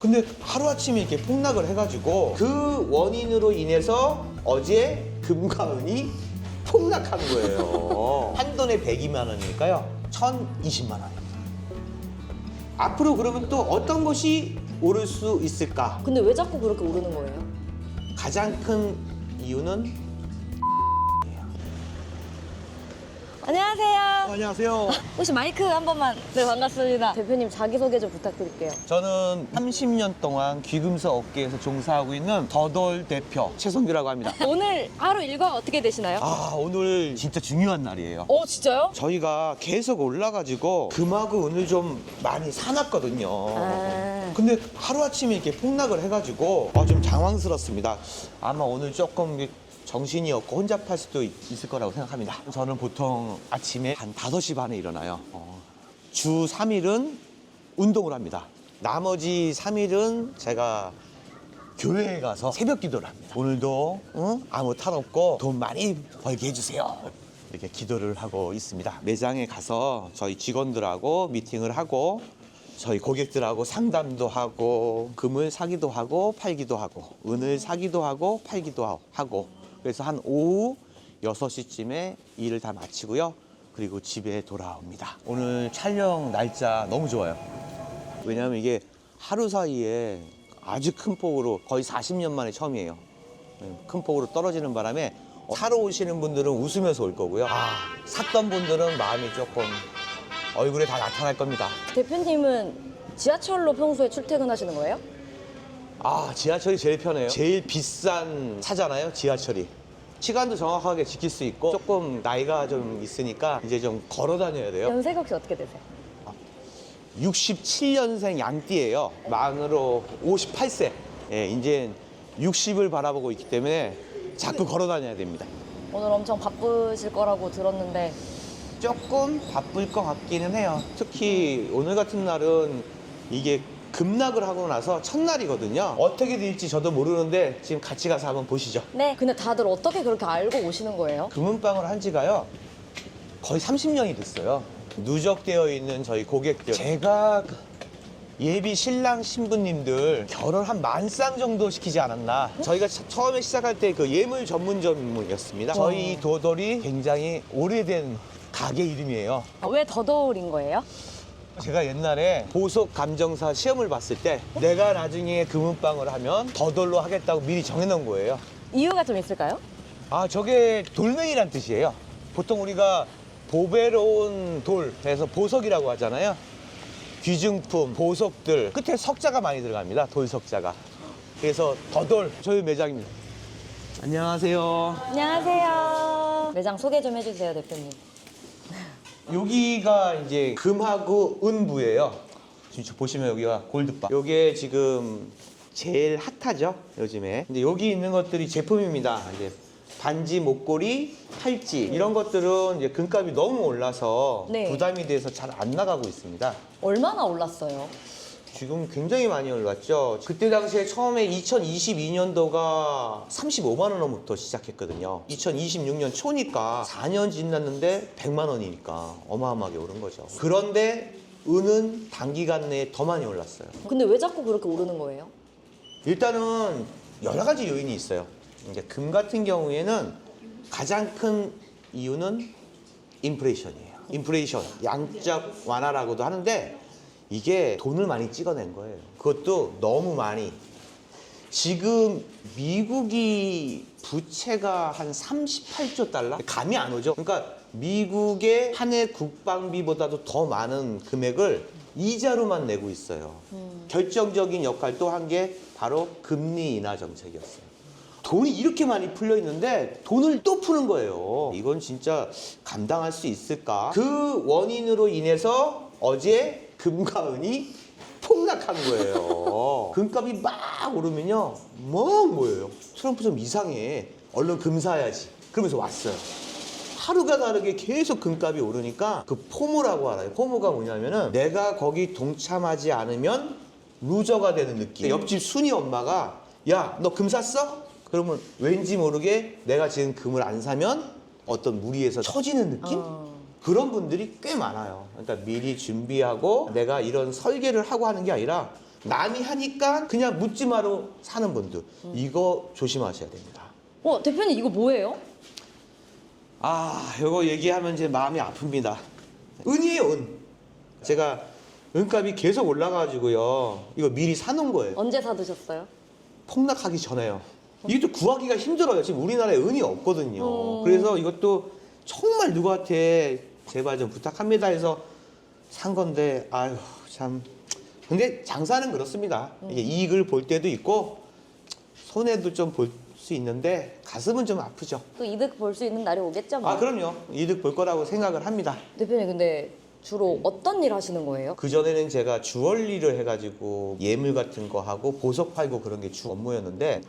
근데 하루아침에 이렇게 폭락을 해가지고 그 원인으로 인해서 어제 금과 은이 폭락한 거예요. 한 돈에 102만 원이니까요. 1,020만 원입니다. 앞으로 그러면 또 어떤 것이 오를 수 있을까? 근데 왜 자꾸 그렇게 오르는 거예요? 가장 큰 이유는 안녕하세요. 안녕하세요. 혹시 마이크 한 번만. 네, 반갑습니다. 대표님 자기소개 좀 부탁드릴게요. 저는 30년 동안 귀금속 업계에서 종사하고 있는 더돌 대표 최성규라고 합니다. 오늘 하루 일과가 어떻게 되시나요? 오늘 진짜 중요한 날이에요. 진짜요? 저희가 계속 올라가지고 금하고 은을 좀 많이 사놨거든요. 아. 근데 하루아침에 이렇게 폭락을 해가지고 좀 당황스럽습니다. 아마 오늘 조금 정신이 없고 혼잡할 수도 있을 거라고 생각합니다. 저는 보통 아침에 한 5시 반에 일어나요. 주 3일은 운동을 합니다. 나머지 3일은 제가 교회에 가서 새벽 기도를 합니다. 오늘도 아무 탈 없고 돈 많이 벌게 해주세요. 이렇게 기도를 하고 있습니다. 매장에 가서 저희 직원들하고 미팅을 하고 저희 고객들하고 상담도 하고 금을 사기도 하고 팔기도 하고 은을 사기도 하고 팔기도 하고 그래서 한 오후 6시쯤에 일을 다 마치고요. 그리고 집에 돌아옵니다. 오늘 촬영 날짜 너무 좋아요. 왜냐하면 이게 하루 사이에 아주 큰 폭으로 거의 40년 만에 처음이에요. 큰 폭으로 떨어지는 바람에 사러 오시는 분들은 웃으면서 올 거고요. 샀던 분들은 마음이 조금 얼굴에 다 나타날 겁니다. 대표님은 지하철로 평소에 출퇴근하시는 거예요? 지하철이 제일 편해요. 제일 비싼 차잖아요, 지하철이. 시간도 정확하게 지킬 수 있고 조금 나이가 좀 있으니까 이제 좀 걸어 다녀야 돼요. 연세가 혹시 어떻게 되세요? 67년생 양띠예요. 만으로 58세. 이제 60을 바라보고 있기 때문에 자꾸 걸어 다녀야 됩니다. 오늘 엄청 바쁘실 거라고 들었는데. 조금 바쁠 것 같기는 해요. 특히 오늘 같은 날은 이게 급락을 하고 나서 첫날이거든요. 어떻게 될지 저도 모르는데 지금 같이 가서 한번 보시죠. 네. 근데 다들 어떻게 그렇게 알고 오시는 거예요? 금은방을 한 지가요 거의 30년이 됐어요. 누적되어 있는 저희 고객들, 제가 예비 신랑 신부님들 결혼 한 10,000쌍 정도 시키지 않았나. 저희가 처음에 시작할 때 그 예물 전문점이었습니다. 저희 도돌이 굉장히 오래된 가게 이름이에요. 왜 더더울인 거예요? 제가 옛날에 보석 감정사 시험을 봤을 때 내가 나중에 금은방을 하면 더돌로 하겠다고 미리 정해놓은 거예요. 이유가 좀 있을까요? 저게 돌멩이란 뜻이에요. 보통 우리가 보배로운 돌, 그래서 보석이라고 하잖아요. 귀중품, 보석들 끝에 석자가 많이 들어갑니다. 돌석자가. 그래서 더돌 저희 매장입니다. 안녕하세요. 안녕하세요. 매장 소개 좀 해주세요, 대표님. 여기가 이제 금하고 은부예요. 지금 보시면 여기가 골드바. 요게 지금 제일 핫하죠, 요즘에. 근데 여기 있는 것들이 제품입니다. 이제 반지, 목걸이, 팔찌 이런 것들은 이제 금값이 너무 올라서 네. 부담이 돼서 잘 안 나가고 있습니다. 얼마나 올랐어요? 지금 굉장히 많이 올랐죠. 그때 당시에 처음에 2022년도가 35만 원부터 시작했거든요. 2026년 초니까 4년 지났는데 100만 원이니까 어마어마하게 오른 거죠. 그런데 은은 단기간 내에 더 많이 올랐어요. 근데 왜 자꾸 그렇게 오르는 거예요? 일단은 여러 가지 요인이 있어요. 이제 금 같은 경우에는 가장 큰 이유는 인플레이션이에요. 인플레이션, 양적 완화라고도 하는데 이게 돈을 많이 찍어낸 거예요. 그것도 너무 많이. 지금 미국이 부채가 한 38조 달러? 감이 안 오죠? 그러니까 미국의 한 해 국방비보다도 더 많은 금액을 이자로만 내고 있어요. 결정적인 역할 또 한 게 바로 금리 인하 정책이었어요. 돈이 이렇게 많이 풀려 있는데 돈을 또 푸는 거예요. 이건 진짜 감당할 수 있을까? 그 원인으로 인해서 어제 금과 은이 폭락한 거예요. 금값이 막 오르면요. 뭐예요? 트럼프 좀 이상해. 얼른 금 사야지. 그러면서 왔어요. 하루가 다르게 계속 금값이 오르니까 그 포모라고 알아요. 포모가 뭐냐면은 내가 거기 동참하지 않으면 루저가 되는 느낌. 옆집 순이 엄마가 야, 너 금 샀어? 그러면 왠지 모르게 내가 지금 금을 안 사면 어떤 무리에서 처지는 느낌? 그런 분들이 꽤 많아요. 그러니까 미리 준비하고 내가 이런 설계를 하고 하는 게 아니라 남이 하니까 그냥 묻지마로 사는 분들 이거 조심하셔야 됩니다. 대표님 이거 뭐예요? 아, 이거 얘기하면 이제 마음이 아픕니다. 은이에요, 은. 제가 은값이 계속 올라가지고요. 이거 미리 사놓은 거예요. 언제 사두셨어요? 폭락하기 전에요. 이게 또 구하기가 힘들어요. 지금 우리나라에 은이 없거든요. 그래서 이것도 정말 누구한테 제발 좀 부탁합니다 해서 산 건데, 아유, 참. 근데 장사는 그렇습니다. 이게 이익을 볼 때도 있고, 손해도 좀 볼 수 있는데, 가슴은 좀 아프죠. 또 이득 볼 수 있는 날이 오겠죠? 뭐. 아, 그럼요. 이득 볼 거라고 생각을 합니다. 대표님 근데 주로 어떤 일 하시는 거예요? 그전에는 제가 주얼리를 해가지고 예물 같은 거 하고 보석 팔고 그런 게 주 업무였는데,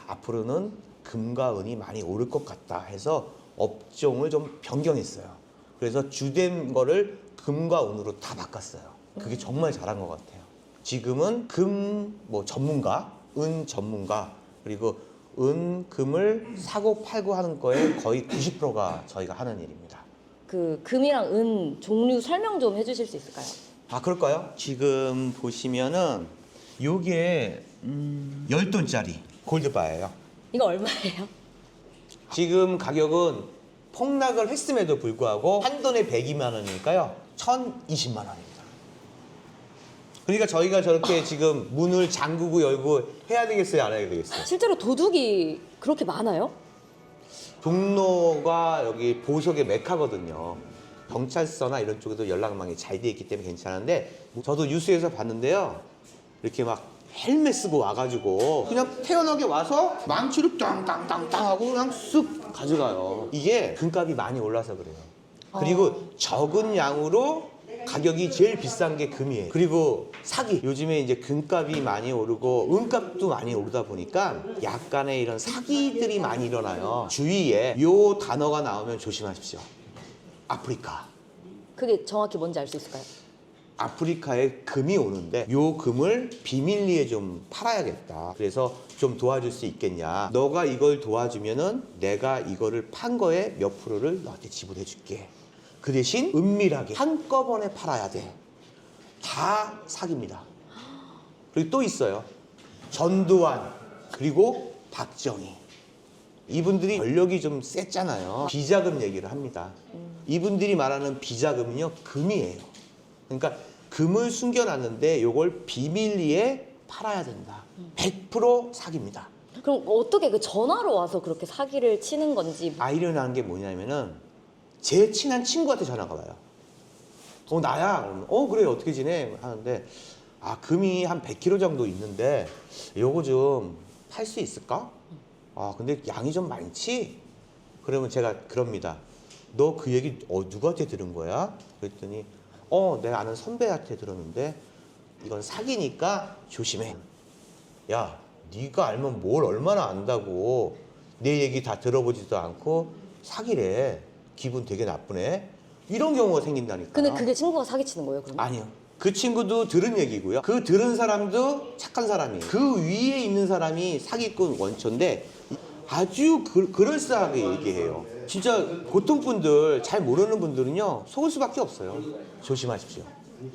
앞으로는 금과 은이 많이 오를 것 같다 해서 업종을 좀 변경했어요. 그래서 주된 거를 금과 은으로 다 바꿨어요. 그게 정말 잘한 것 같아요. 지금은 금 전문가, 은 전문가, 그리고 은, 금을 사고 팔고 하는 거에 거의 90%가 저희가 하는 일입니다. 그 금이랑 은 종류 설명 좀 해주실 수 있을까요? 아, 그럴까요? 지금 보시면은 요게 10돈짜리 골드바예요. 이거 얼마예요? 지금 가격은 폭락을 했음에도 불구하고 한 돈에 102만 원이니까요. 1,020만 원입니다. 그러니까 저희가 저렇게 지금 문을 잠그고 열고 해야 되겠어요, 안 해야 되겠어요? 실제로 도둑이 그렇게 많아요? 종로가 여기 보석의 메카거든요. 경찰서나 이런 쪽에도 연락망이 잘 돼 있기 때문에 괜찮은데, 저도 뉴스에서 봤는데요. 이렇게 막 헬멧 쓰고 와가지고 그냥 태연하게 와서 망치로 땅땅땅땅 하고 그냥 쓱 가져가요. 이게 금값이 많이 올라서 그래요. 그리고 적은 양으로 가격이 제일 비싼 게 금이에요. 그리고 사기. 요즘에 이제 금값이 많이 오르고 은값도 많이 오르다 보니까 약간의 이런 사기들이 많이 일어나요. 주위에 요 단어가 나오면 조심하십시오. 아프리카. 그게 정확히 뭔지 알 수 있을까요? 아프리카에 금이 오는데 요 금을 비밀리에 좀 팔아야겠다. 그래서 좀 도와줄 수 있겠냐. 너가 이걸 도와주면은 내가 이거를 판 거에 몇 프로를 너한테 지불해 줄게. 그 대신 은밀하게 한꺼번에 팔아야 돼. 다 사기입니다. 그리고 또 있어요. 전두환 그리고 박정희. 이분들이 권력이 좀 셌잖아요. 비자금 얘기를 합니다. 이분들이 말하는 비자금은요, 금이에요. 그러니까 금을 숨겨놨는데 이걸 비밀리에 팔아야 된다. 100% 사기입니다. 그럼 어떻게 그 전화로 와서 그렇게 사기를 치는 건지. 아이러니한 게 뭐냐면은 제 친한 친구한테 전화가 와요. 나야. 그러면, 그래, 어떻게 지내? 하는데, 금이 한 100kg 정도 있는데 요거 좀 팔 수 있을까? 근데 양이 좀 많지? 그러면 제가 그럽니다. 너 그 얘기 누구한테 들은 거야? 그랬더니 내가 아는 선배한테 들었는데 이건 사기니까 조심해. 야, 네가 알면 뭘 얼마나 안다고. 내 얘기 다 들어보지도 않고 사기래. 기분 되게 나쁘네. 이런 경우가 생긴다니까. 근데 그게 친구가 사기치는 거예요, 그럼? 아니요. 그 친구도 들은 얘기고요. 그 들은 사람도 착한 사람이에요. 그 위에 있는 사람이 사기꾼 원초인데 아주 그럴싸하게 얘기해요. 진짜 보통 분들, 잘 모르는 분들은요, 속을 수밖에 없어요. 조심하십시오.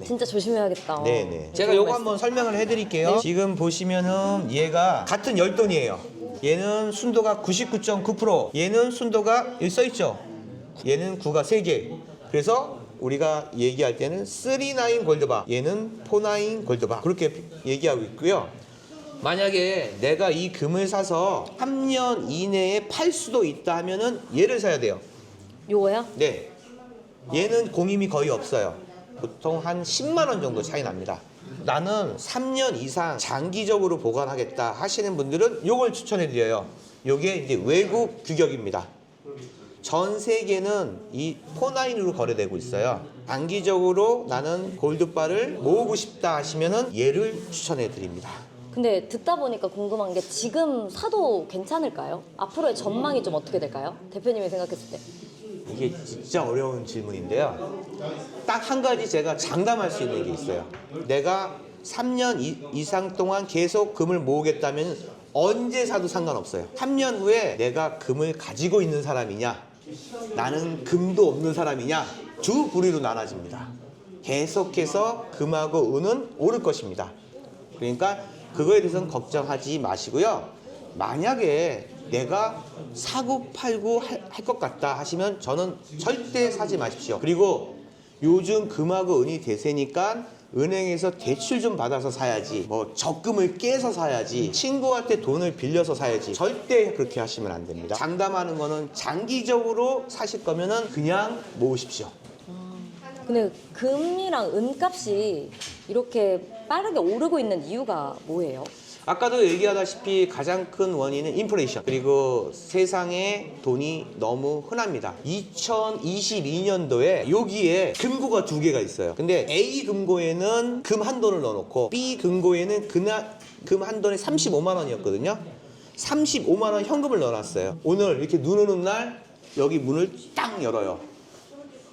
진짜 조심해야겠다. 네네. 제가 요거 한번 설명을 해드릴게요. 지금 보시면은 얘가 같은 10돈이에요. 얘는 순도가 99.9%, 얘는 순도가 여기 써있죠. 얘는 9가 3개. 그래서 우리가 얘기할 때는 39 골드바, 얘는 49 골드바, 그렇게 얘기하고 있고요. 만약에 내가 이 금을 사서 3년 이내에 팔 수도 있다 하면은 얘를 사야 돼요. 요거요? 네. 얘는 공임이 거의 없어요. 보통 한 10만 원 정도 차이 납니다. 나는 3년 이상 장기적으로 보관하겠다 하시는 분들은 요걸 추천해 드려요. 요게 이제 외국 규격입니다. 전 세계는 이 49으로 거래되고 있어요. 단기적으로 나는 골드바를 모으고 싶다 하시면은 얘를 추천해 드립니다. 근데 듣다 보니까 궁금한 게 지금 사도 괜찮을까요? 앞으로의 전망이 좀 어떻게 될까요? 대표님이 생각했을 때. 이게 진짜 어려운 질문인데요. 딱 한 가지 제가 장담할 수 있는 게 있어요. 내가 3년 이상 동안 계속 금을 모으겠다면 언제 사도 상관없어요. 3년 후에 내가 금을 가지고 있는 사람이냐, 나는 금도 없는 사람이냐, 두 부류로 나눠집니다. 계속해서 금하고 은은 오를 것입니다. 그러니까 그거에 대해서는 걱정하지 마시고요. 만약에 내가 사고 팔고 할 것 같다 하시면 저는 절대 사지 마십시오. 그리고 요즘 금하고 은이 대세니까 은행에서 대출 좀 받아서 사야지, 뭐 적금을 깨서 사야지, 친구한테 돈을 빌려서 사야지, 절대 그렇게 하시면 안 됩니다. 장담하는 거는 장기적으로 사실 거면은 그냥 모으십시오. 근데 금이랑 은값이 이렇게 빠르게 오르고 있는 이유가 뭐예요? 아까도 얘기하다시피 가장 큰 원인은 인플레이션, 그리고 세상에 돈이 너무 흔합니다. 2022년도에 여기에 금고가 2개가 있어요. 근데 A 금고에는 금 한 돈을 넣어놓고 B 금고에는 금 한 돈에 35만 원이었거든요. 35만 원 현금을 넣어놨어요. 오늘 이렇게 눈 오는 날 여기 문을 딱 열어요.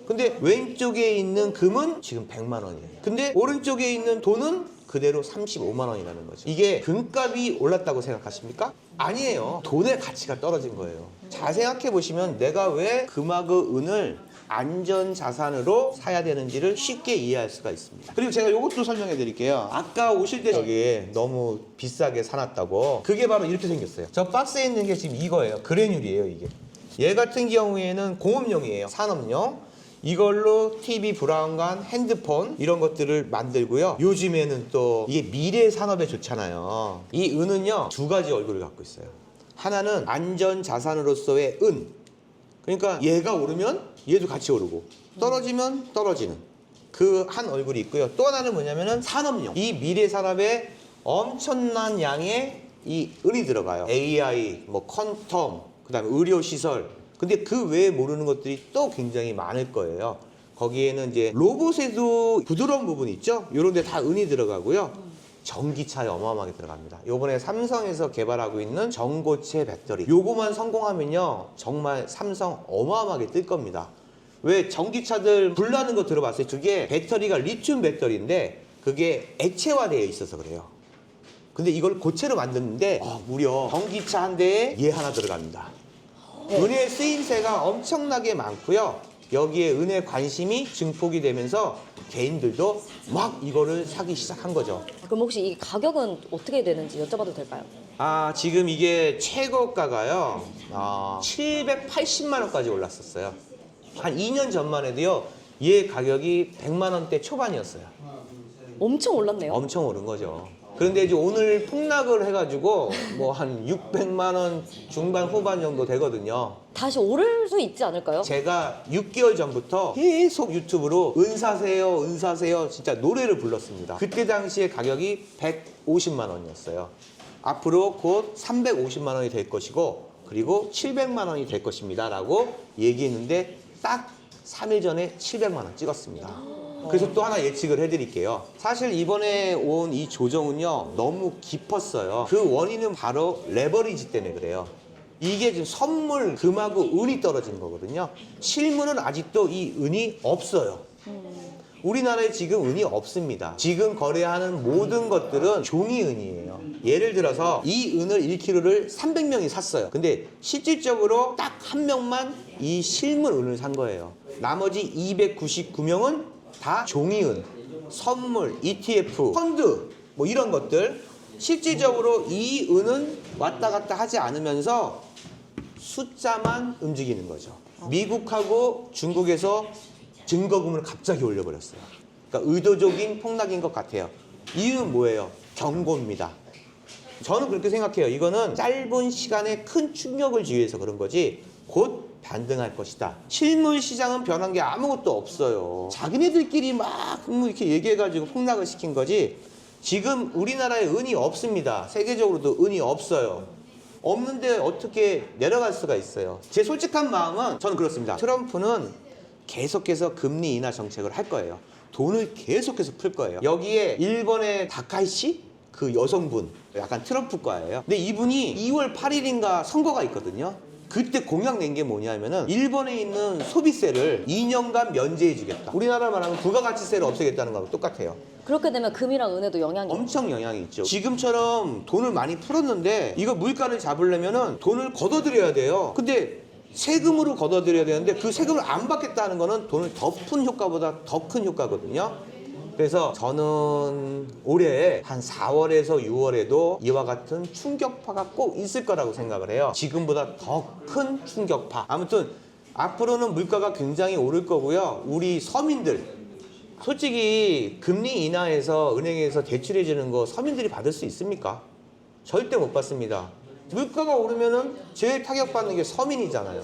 근데 왼쪽에 있는 금은 지금 100만 원이에요. 근데 오른쪽에 있는 돈은 그대로 35만 원이라는 거죠. 이게 금값이 올랐다고 생각하십니까? 아니에요. 돈의 가치가 떨어진 거예요. 잘 생각해 보시면 내가 왜 금하고 은을 안전자산으로 사야 되는지를 쉽게 이해할 수가 있습니다. 그리고 제가 이것도 설명해 드릴게요. 아까 오실 때 저기 너무 비싸게 사놨다고, 그게 바로 이렇게 생겼어요. 저 박스에 있는 게 지금 이거예요. 그래듈이에요, 이게. 얘 같은 경우에는 공업용이에요. 산업용. 이걸로 TV, 브라운관, 핸드폰 이런 것들을 만들고요. 요즘에는 또 이게 미래 산업에 좋잖아요. 이 은은요 2가지 얼굴을 갖고 있어요. 하나는 안전 자산으로서의 은. 그러니까 얘가 오르면 얘도 같이 오르고 떨어지면 떨어지는 그 한 얼굴이 있고요. 또 하나는 뭐냐면은 산업용. 이 미래 산업에 엄청난 양의 이 은이 들어가요. AI, 뭐 퀀텀, 그다음에 의료 시설. 근데 그 외에 모르는 것들이 또 굉장히 많을 거예요. 거기에는 이제 로봇에도 부드러운 부분이 있죠. 이런 데 다 은이 들어가고요. 전기차에 어마어마하게 들어갑니다. 요번에 삼성에서 개발하고 있는 전고체 배터리. 요거만 성공하면요. 정말 삼성 어마어마하게 뜰 겁니다. 왜 전기차들 불나는 거 들어봤어요? 그게 배터리가 리튬 배터리인데 그게 액체화되어 있어서 그래요. 근데 이걸 고체로 만드는데 무려 전기차 한 대에 얘 하나 들어갑니다. 은의 쓰임새가 엄청나게 많고요. 여기에 은의 관심이 증폭이 되면서 개인들도 막 이거를 사기 시작한 거죠. 그럼 혹시 이 가격은 어떻게 되는지 여쭤봐도 될까요? 지금 이게 최고가가요. 780만 원까지 올랐었어요. 한 2년 전만 해도요. 얘 가격이 100만 원대 초반이었어요. 엄청 올랐네요. 엄청 오른 거죠. 그런데 이제 오늘 폭락을 해가지고 뭐 한 600만 원 중반 후반 정도 되거든요. 다시 오를 수 있지 않을까요? 제가 6개월 전부터 계속 유튜브로 은 사세요, 은 사세요 진짜 노래를 불렀습니다. 그때 당시에 가격이 150만 원이었어요. 앞으로 곧 350만 원이 될 것이고 그리고 700만 원이 될 것입니다 라고 얘기했는데 딱 3일 전에 700만 원 찍었습니다. 그래서 또 하나 예측을 해드릴게요. 사실 이번에 온 이 조정은요 너무 깊었어요. 그 원인은 바로 레버리지 때문에 그래요. 이게 지금 선물 금하고 은이 떨어지는 거거든요. 실물은 아직도 이 은이 없어요. 우리나라에 지금 은이 없습니다. 지금 거래하는 모든 것들은 종이 은이에요. 예를 들어서 이 은을 1kg를 300명이 샀어요. 근데 실질적으로 딱 한 명만 이 실물 은을 산 거예요. 나머지 299명은 다 종이은, 선물, ETF, 펀드 뭐 이런 것들. 실질적으로 이 은은 왔다 갔다 하지 않으면서 숫자만 움직이는 거죠. 미국하고 중국에서 증거금을 갑자기 올려버렸어요. 그러니까 의도적인 폭락인 것 같아요. 이유는 뭐예요? 경고입니다. 저는 그렇게 생각해요. 이거는 짧은 시간에 큰 충격을 주기 위해서 그런 거지 곧 반등할 것이다. 실물 시장은 변한 게 아무것도 없어요. 자기네들끼리 막 이렇게 얘기해가지고 폭락을 시킨 거지 지금 우리나라에 은이 없습니다. 세계적으로도 은이 없어요. 없는데 어떻게 내려갈 수가 있어요. 제 솔직한 마음은 저는 그렇습니다. 트럼프는 계속해서 금리 인하 정책을 할 거예요. 돈을 계속해서 풀 거예요. 여기에 일본의 다카이시? 그 여성분 약간 트럼프과예요. 근데 이분이 2월 8일인가 선거가 있거든요. 그때 공약 낸 게 뭐냐면은 일본에 있는 소비세를 2년간 면제해 주겠다. 우리나라 말하면 부가가치세를 없애겠다는 거하고 똑같아요. 그렇게 되면 금이랑 은에도 영향이 엄청 영향이 있죠. 지금처럼 돈을 많이 풀었는데 이거 물가를 잡으려면은 돈을 걷어들여야 돼요. 근데 세금으로 걷어들여야 되는데 그 세금을 안 받겠다는 거는 돈을 더 푼 효과보다 더 큰 효과거든요. 그래서 저는 올해 한 4월에서 6월에도 이와 같은 충격파가 꼭 있을 거라고 생각을 해요. 지금보다 더 큰 충격파. 아무튼 앞으로는 물가가 굉장히 오를 거고요. 우리 서민들, 솔직히 금리 인하해서 은행에서 대출해 주는 거 서민들이 받을 수 있습니까? 절대 못 받습니다. 물가가 오르면은 제일 타격받는 게 서민이잖아요.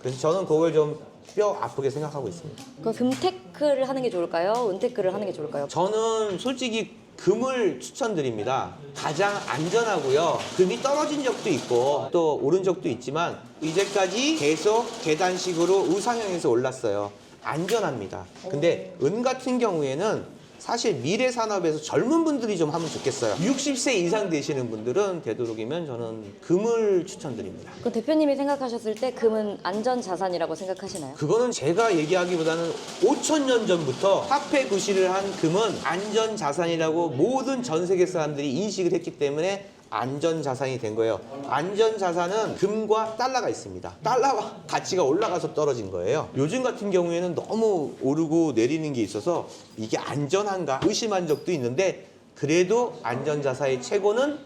그래서 저는 그걸 좀 뼈 아프게 생각하고 있습니다. 그 금테크를 하는 게 좋을까요? 은테크를 하는 게 좋을까요? 저는 솔직히 금을 추천드립니다. 가장 안전하고요. 금이 떨어진 적도 있고 또 오른 적도 있지만 이제까지 계속 계단식으로 우상향해서 올랐어요. 안전합니다. 근데 은 같은 경우에는 사실 미래 산업에서 젊은 분들이 좀 하면 좋겠어요. 60세 이상 되시는 분들은 되도록이면 저는 금을 추천드립니다. 그 대표님이 생각하셨을 때 금은 안전 자산이라고 생각하시나요? 그거는 제가 얘기하기보다는 5,000년 전부터 화폐 구실을 한 금은 안전 자산이라고 모든 전 세계 사람들이 인식을 했기 때문에 안전 자산이 된 거예요. 안전 자산은 금과 달러가 있습니다. 달러와 가치가 올라가서 떨어진 거예요. 요즘 같은 경우에는 너무 오르고 내리는 게 있어서 이게 안전한가 의심한 적도 있는데 그래도 안전 자산의 최고는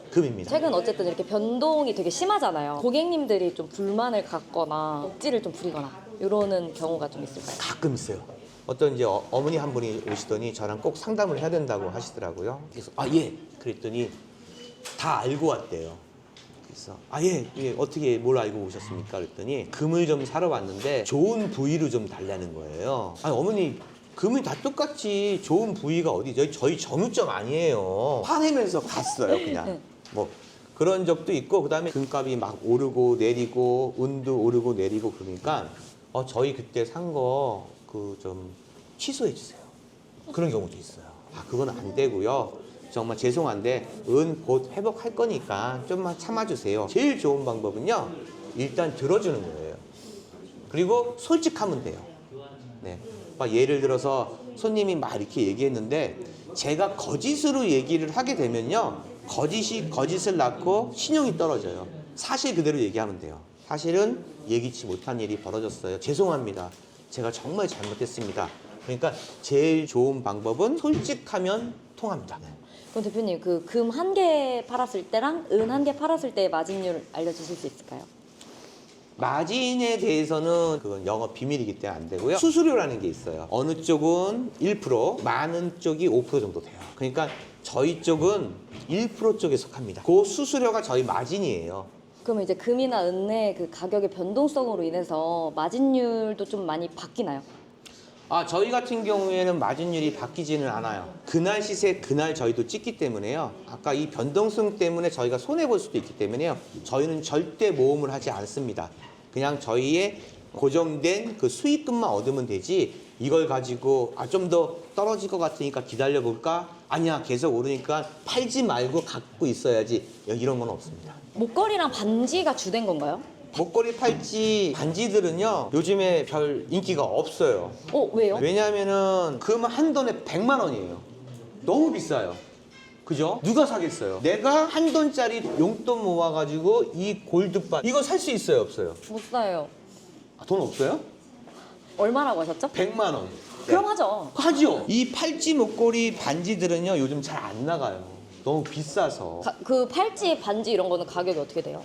금입니다. 최근 어쨌든 이렇게 변동이 되게 심하잖아요. 고객님들이 좀 불만을 갖거나 억지를 좀 부리거나 이러는 경우가 좀 있을까요? 가끔 있어요. 어떤 이제 어머니 한 분이 오시더니 저랑 꼭 상담을 해야 된다고 하시더라고요. 그래서 예. 그랬더니 다 알고 왔대요. 그래서 예, 어떻게 뭘 알고 오셨습니까? 그랬더니 금을 좀 사러 왔는데 좋은 부위로 좀 달라는 거예요. 어머니 금이 다 똑같이 좋은 부위가 어디죠? 저희 정육점 아니에요. 화내면서 갔어요 그냥. 뭐 그런 적도 있고 그다음에 금값이 막 오르고 내리고 은도 오르고 내리고 그러니까 저희 그때 산 거 그 좀 취소해 주세요. 그런 경우도 있어요. 그건 안 되고요. 정말 죄송한데 은 곧 회복할 거니까 좀만 참아주세요. 제일 좋은 방법은요. 일단 들어주는 거예요. 그리고 솔직하면 돼요. 네. 막 예를 들어서 손님이 막 이렇게 얘기했는데 제가 거짓으로 얘기를 하게 되면요. 거짓이 거짓을 낳고 신용이 떨어져요. 사실 그대로 얘기하면 돼요. 사실은 예기치 못한 일이 벌어졌어요. 죄송합니다. 제가 정말 잘못했습니다. 그러니까 제일 좋은 방법은 솔직하면 통합니다. 그럼 대표님 그 금 한 개 팔았을 때랑 은 한 개 팔았을 때의 마진율 알려주실 수 있을까요? 마진에 대해서는 그건 영업 비밀이기 때문에 안 되고요. 수수료라는 게 있어요. 어느 쪽은 1%, 많은 쪽이 5% 정도 돼요. 그러니까 저희 쪽은 1% 쪽에 속합니다. 그 수수료가 저희 마진이에요. 그러면 이제 금이나 은의 그 가격의 변동성으로 인해서 마진율도 좀 많이 바뀌나요? 저희 같은 경우에는 마진율이 바뀌지는 않아요. 그날 시세 그날 저희도 찍기 때문에요. 아까 이 변동성 때문에 저희가 손해볼 수도 있기 때문에요. 저희는 절대 모험을 하지 않습니다. 그냥 저희의 고정된 그 수익금만 얻으면 되지 이걸 가지고 좀 더 떨어질 것 같으니까 기다려볼까? 아니야 계속 오르니까 팔지 말고 갖고 있어야지 이런 건 없습니다. 목걸이랑 반지가 주된 건가요? 목걸이 팔찌 반지들은요 요즘에 별 인기가 없어요. 왜요? 왜냐하면은 금 한 돈에 100만 원이에요. 너무 비싸요. 그죠? 누가 사겠어요? 내가 한 돈짜리 용돈 모아가지고 이 골드바 이거 살 수 있어요 없어요? 못 사요. 돈 없어요? 얼마라고 하셨죠? 100만 원. 그럼 하죠. 하죠. 이 팔찌 목걸이 반지들은요 요즘 잘 안 나가요. 너무 비싸서. 그 팔찌, 반지 이런 거는 가격이 어떻게 돼요?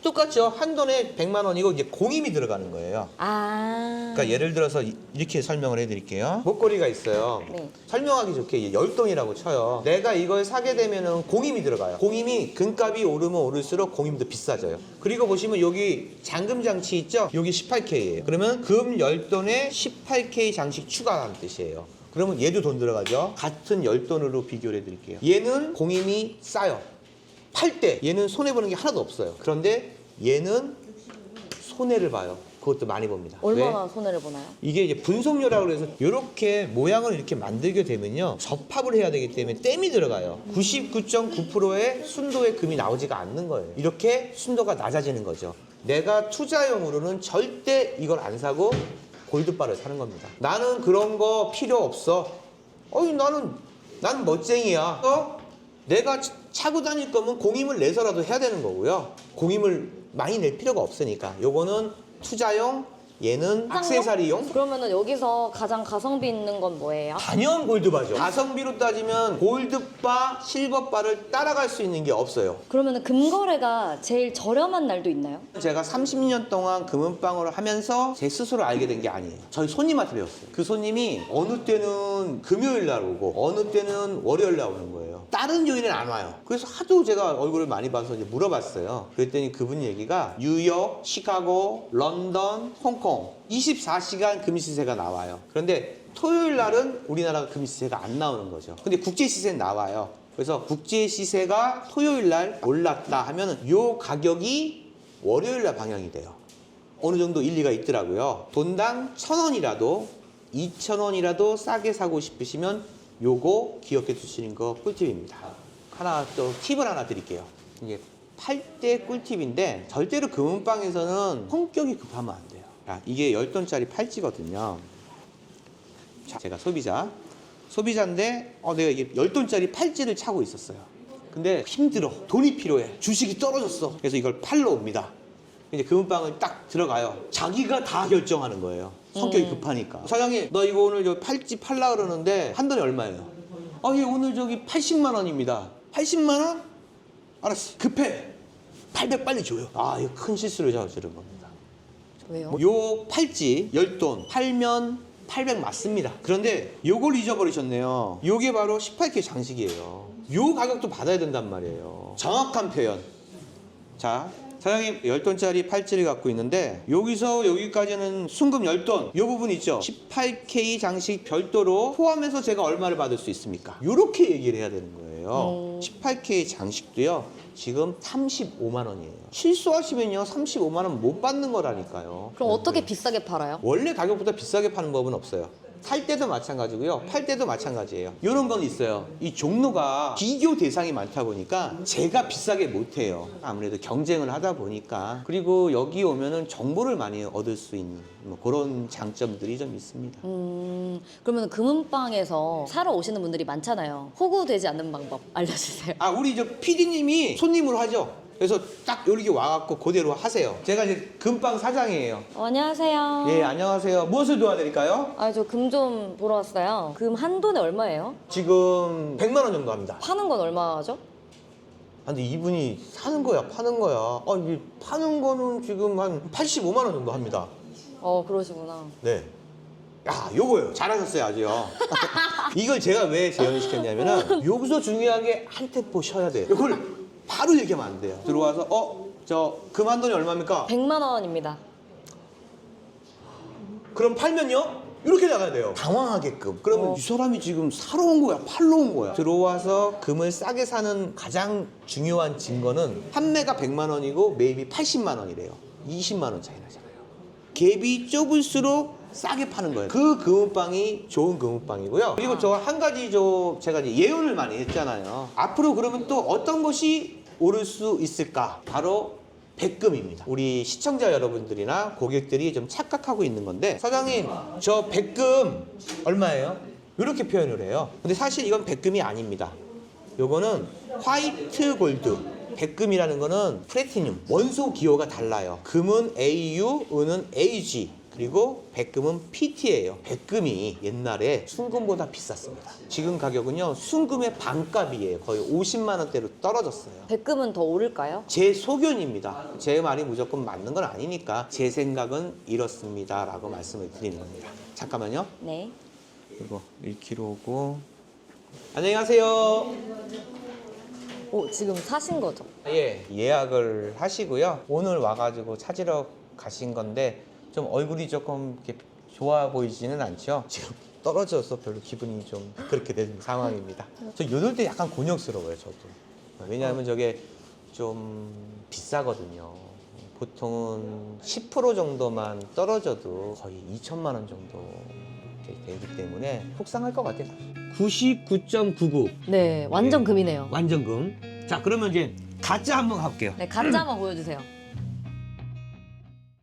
똑같죠. 한 돈에 100만 원이고 이제 공임이 들어가는 거예요. 그러니까 예를 들어서 이렇게 설명을 해드릴게요. 목걸이가 있어요. 네. 설명하기 좋게 열동이라고 쳐요. 내가 이걸 사게 되면은 공임이 들어가요. 공임이 금값이 오르면 오를수록 공임도 비싸져요. 그리고 보시면 여기 잠금 장치 있죠? 여기 18K예요. 그러면 금 10돈에 18K 장식 추가하는 뜻이에요. 그러면 얘도 돈 들어가죠. 같은 10돈으로 비교를 해드릴게요. 얘는 공임이 싸요. 팔 때 얘는 손해보는 게 하나도 없어요. 그런데 얘는 손해를 봐요. 그것도 많이 봅니다. 얼마나 왜? 손해를 보나요? 이게 이제 분속료라고 해서 이렇게 모양을 이렇게 만들게 되면요. 접합을 해야 되기 때문에 땜이 들어가요. 99.9%의 순도의 금이 나오지가 않는 거예요. 이렇게 순도가 낮아지는 거죠. 내가 투자용으로는 절대 이걸 안 사고 골드바를 사는 겁니다. 나는 그런 거 필요 없어. 나는 멋쟁이야. 내가 차고 다닐 거면 공임을 내서라도 해야 되는 거고요. 공임을 많이 낼 필요가 없으니까. 요거는 투자용 얘는 액세서리용. 그러면은 여기서 가장 가성비 있는 건 뭐예요? 단연 골드바죠. 가성비로 따지면 골드바, 실버바를 따라갈 수 있는 게 없어요. 그러면은 금거래가 제일 저렴한 날도 있나요? 제가 30년 동안 금은방으로 하면서 제 스스로 알게 된 게 아니에요. 저희 손님한테 배웠어요. 그 손님이 어느 때는 금요일 날 오고 어느 때는 월요일 날 오는 거예요. 다른 요일은 안 와요. 그래서 하도 제가 얼굴을 많이 봐서 이제 물어봤어요. 그랬더니 그분 얘기가 뉴욕, 시카고, 런던, 홍콩 24시간 금시세가 나와요. 그런데 토요일 날은 우리나라가 금시세가 안 나오는 거죠. 근데 국제 시세는 나와요. 그래서 국제 시세가 토요일 날 올랐다 하면 요 가격이 월요일 날 방영이 돼요. 어느 정도 일리가 있더라고요. 돈당 1,000원이라도 2,000원이라도 싸게 사고 싶으시면 요거 기억해 주시는 거 꿀팁입니다. 하나 또 팁을 하나 드릴게요. 이게 팔 때 꿀팁인데 절대로 금은방에서는 성격이 급하면 안 돼요. 자, 이게 10돈짜리 팔찌거든요. 자, 제가 소비자인데 내가 이게 10돈짜리 팔찌를 차고 있었어요. 근데 힘들어. 돈이 필요해. 주식이 떨어졌어. 그래서 이걸 팔러 옵니다. 이제 금은방을 딱 들어가요. 자기가 다 결정하는 거예요. 성격이 급하니까. 사장님, 나 이거 오늘 저 팔찌 팔라 그러는데 한 돈이 얼마예요? 예, 오늘 저기 80만 원입니다. 80만 원? 알았어. 급해. 800 빨리 줘요. 이거 큰 실수를 저지른 겁니다. 왜요? 요 팔찌 10돈 팔면 800 맞습니다. 그런데 요걸 잊어버리셨네요. 요게 바로 18K 장식이에요. 요 가격도 받아야 된단 말이에요. 정확한 표현. 자, 사장님 10돈짜리 팔찌를 갖고 있는데 여기서 여기까지는 순금 10돈 요 부분 있죠? 18K 장식 별도로 포함해서 제가 얼마를 받을 수 있습니까? 요렇게 얘기를 해야 되는 거예요. 18K 장식도요 지금 35만 원이에요. 실수하시면요 35만 원 못 받는 거라니까요. 그럼 어떻게 비싸게 팔아요? 원래 가격보다 비싸게 파는 법은 없어요. 살 때도 마찬가지고요. 팔 때도 마찬가지예요. 이런 건 있어요. 이 종로가 비교 대상이 많다 보니까 제가 비싸게 못 해요. 아무래도 경쟁을 하다 보니까. 그리고 여기 오면은 정보를 많이 얻을 수 있는 뭐 그런 장점들이 좀 있습니다. 그러면 금은방에서 사러 오시는 분들이 많잖아요. 호구되지 않는 방법 알려주세요. 우리 저 PD님이 손님으로 하죠. 그래서 딱 이렇게 와갖고 그대로 하세요. 제가 이제 금방 사장이에요. 안녕하세요. 예, 안녕하세요. 무엇을 도와드릴까요? 저 금 좀 보러 왔어요. 금 한 돈에 얼마예요? 지금 100만 원 정도 합니다. 파는 건 얼마죠? 근데 이분이 사는 거야, 파는 거야. 이게 파는 거는 지금 한 85만 원 정도 합니다. 그러시구나. 네. 야, 요거요. 잘하셨어요, 아주요. 이걸 제가 왜 재현시켰냐면은 여기서 중요한 게 한 템포 쉬어야 돼요. 이걸 바로 얘기하면 안 돼요. 들어와서 저 금 한 돈이 얼마입니까? 100만 원입니다. 그럼 팔면요? 이렇게 나가야 돼요. 당황하게끔. 그러면 이 사람이 지금 사러 온 거야, 팔러 온 거야. 들어와서 금을 싸게 사는 가장 중요한 증거는 판매가 100만 원이고 매입이 80만 원이래요. 20만 원 차이 나잖아요. 갭이 좁을수록 싸게 파는 거예요. 그 금은방이 좋은 금은방이고요. 그리고 저 한 가지 제가 이제 예언을 많이 했잖아요. 앞으로 그러면 또 어떤 것이 오를 수 있을까? 바로 백금입니다. 우리 시청자 여러분들이나 고객들이 좀 착각하고 있는 건데 사장님 저 백금 얼마예요? 이렇게 표현을 해요. 근데 사실 이건 백금이 아닙니다. 요거는 화이트 골드. 백금이라는 거는 플래티늄, 원소 기호가 달라요. 금은 AU, 은은 AG, 그리고 백금은 PT예요. 백금이 옛날에 순금보다 비쌌습니다. 지금 가격은요 순금의 반값이에요. 거의 50만 원대로 떨어졌어요. 백금은 더 오를까요? 제 소견입니다. 제 말이 무조건 맞는 건 아니니까 제 생각은 이렇습니다 라고 말씀을 드리는 겁니다. 잠깐만요. 네. 이거 1kg고 안녕히 가세요. 지금 사신 거죠? 예, 예약을 하시고요. 오늘 와가지고 찾으러 가신 건데 좀 얼굴이 조금 이렇게 좋아 보이지는 않죠? 지금 떨어져서 별로 기분이 좀 그렇게 된 상황입니다. 저 이럴 때 약간 곤욕스러워요, 저도. 왜냐하면 저게 좀 비싸거든요. 보통은 10% 정도만 떨어져도 거의 2천만 원 정도 되기 때문에 속상할 것 같아요. 99.99. 네, 완전 금이네요. 완전 금. 자, 그러면 이제 가짜 한번 가볼게요. 네, 가짜 한번 보여주세요.